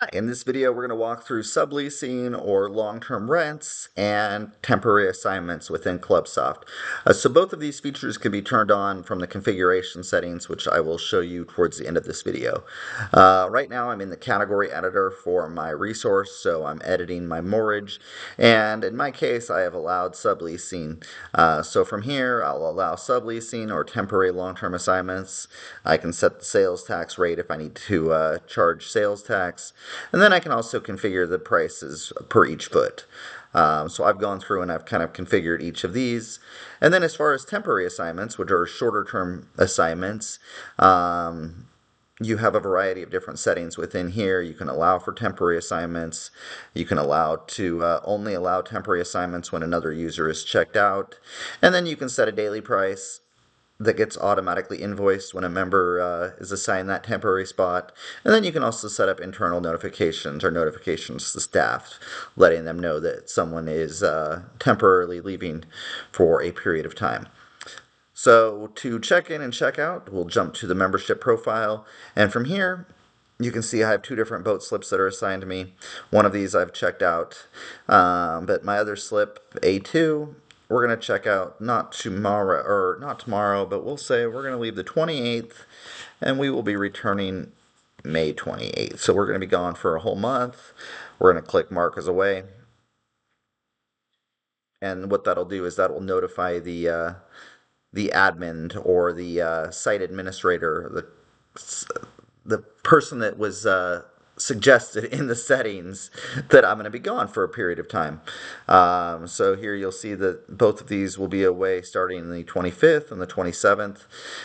Hi, in this video, we're going to walk through subleasing or long-term rents and temporary assignments within ClubSoft. So both of these features can be turned on from the configuration settings, which I will show you towards the end of this video. Right now, I'm in the category editor for my resource, so I'm editing my Moorage. And in my case, I have allowed subleasing. So from here, I'll allow subleasing or temporary long-term assignments. I can set the sales tax rate if I need to charge sales tax. And then I can also configure the prices per each foot. So I've gone through and I've kind of configured each of these. And then as far as temporary assignments, which are shorter term assignments, you have a variety of different settings within here. You can allow for temporary assignments. You can allow to only allow temporary assignments when another user is checked out. And then you can set a daily price that gets automatically invoiced when a member is assigned that temporary spot. And then you can also set up internal notifications or notifications to staff, letting them know that someone is temporarily leaving for a period of time. So to check in and check out, we'll jump to the membership profile. And from here, you can see I have two different boat slips that are assigned to me. One of these I've checked out, but my other slip, A2, we're going to check out not tomorrow, but we'll say we're going to leave the 28th, and we will be returning May 28th. So we're going to be gone for a whole month. We're going to click Mark as away. And what that'll do is that will notify the admin or the site administrator, the person that was suggested in the settings that I'm going to be gone for a period of time. So here you'll see that both of these will be away starting the 25th and the 27th.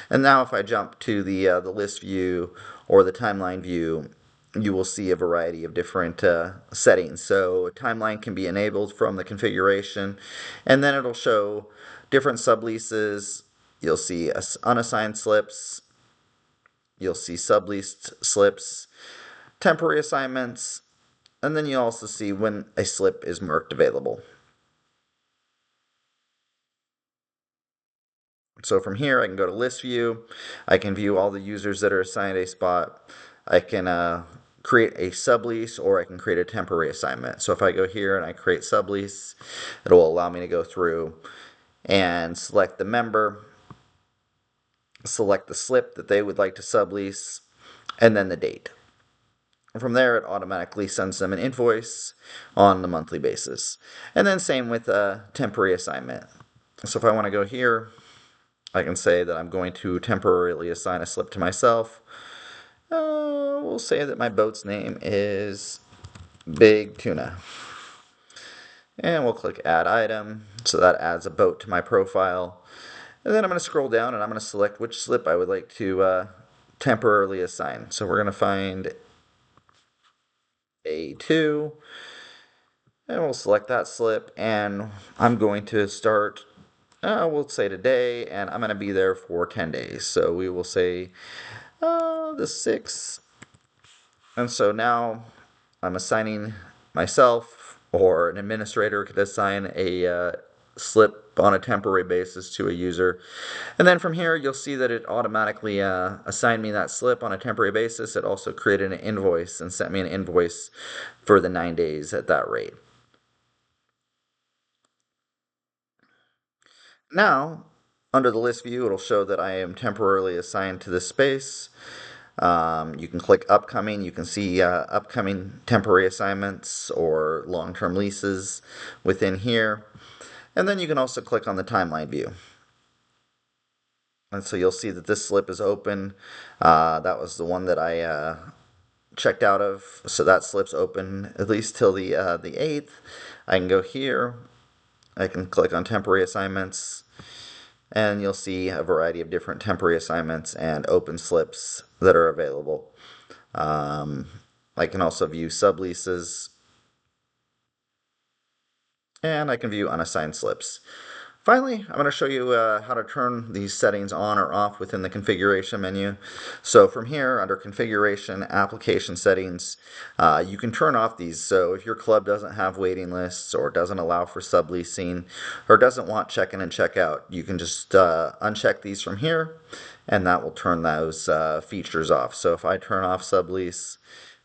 And now if I jump to the list view or the timeline view, you will see a variety of different settings. So timeline can be enabled from the configuration, and then it'll show different subleases. You'll see unassigned slips. You'll see subleased slips, temporary assignments, and then you also see when a slip is marked available. So from here, I can go to list view. I can view all the users that are assigned a spot. I can create a sublease, or I can create a temporary assignment. So if I go here and I create sublease, it'll allow me to go through and select the member, select the slip that they would like to sublease, and then the date. From there, it automatically sends them an invoice on the monthly basis. And then same with a temporary assignment. So if I want to go here, I can say that I'm going to temporarily assign a slip to myself. We'll say that my boat's name is Big Tuna. And we'll click Add Item. So that adds a boat to my profile. And then I'm going to scroll down and I'm going to select which slip I would like to temporarily assign. So we're going to find A2. And we'll select that slip, and I'm going to start, we'll say today, and I'm going to be there for 10 days. So we will say the 6th. And so now I'm assigning myself, or an administrator could assign a slip on a temporary basis to a user. And then from here, you'll see that it automatically assigned me that slip on a temporary basis. It also created an invoice and sent me an invoice for the 9 days at that rate. Now, under the list view, it'll show that I am temporarily assigned to this space. You can click upcoming. You can see upcoming temporary assignments or long-term leases within here. And then you can also click on the timeline view. And so you'll see that this slip is open. That was the one that I checked out of. So that slip's open at least till the 8th. I can go here. I can click on temporary assignments, and you'll see a variety of different temporary assignments and open slips that are available. I can also view subleases, and I can view unassigned slips. Finally, I'm going to show you how to turn these settings on or off within the configuration menu. So from here, under configuration, application settings, you can turn off these. So if your club doesn't have waiting lists or doesn't allow for subleasing or doesn't want check-in and check-out, you can just uncheck these from here, and that will turn those features off. So if I turn off sublease,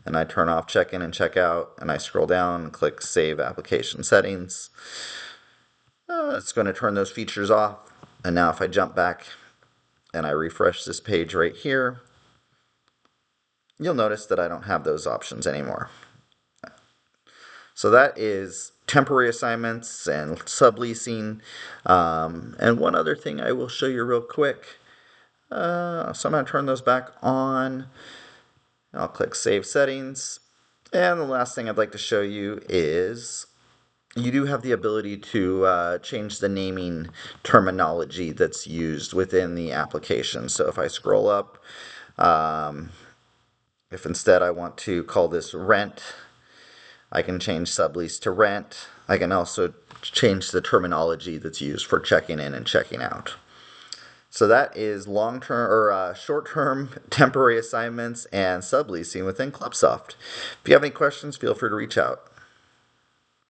and I turn off check-in and check-out, and I scroll down and click Save Application Settings. It's going to turn those features off. And now if I jump back and I refresh this page right here, you'll notice that I don't have those options anymore. So that is temporary assignments and subleasing. And one other thing I will show you real quick. So I'm going to turn those back on. I'll click Save Settings. And the last thing I'd like to show you is you do have the ability to change the naming terminology that's used within the application. So if I scroll up, if instead I want to call this rent, I can change sublease to rent. I can also change the terminology that's used for checking in and checking out. So that is long-term or short-term temporary assignments and subleasing within ClubSoft. If you have any questions, feel free to reach out.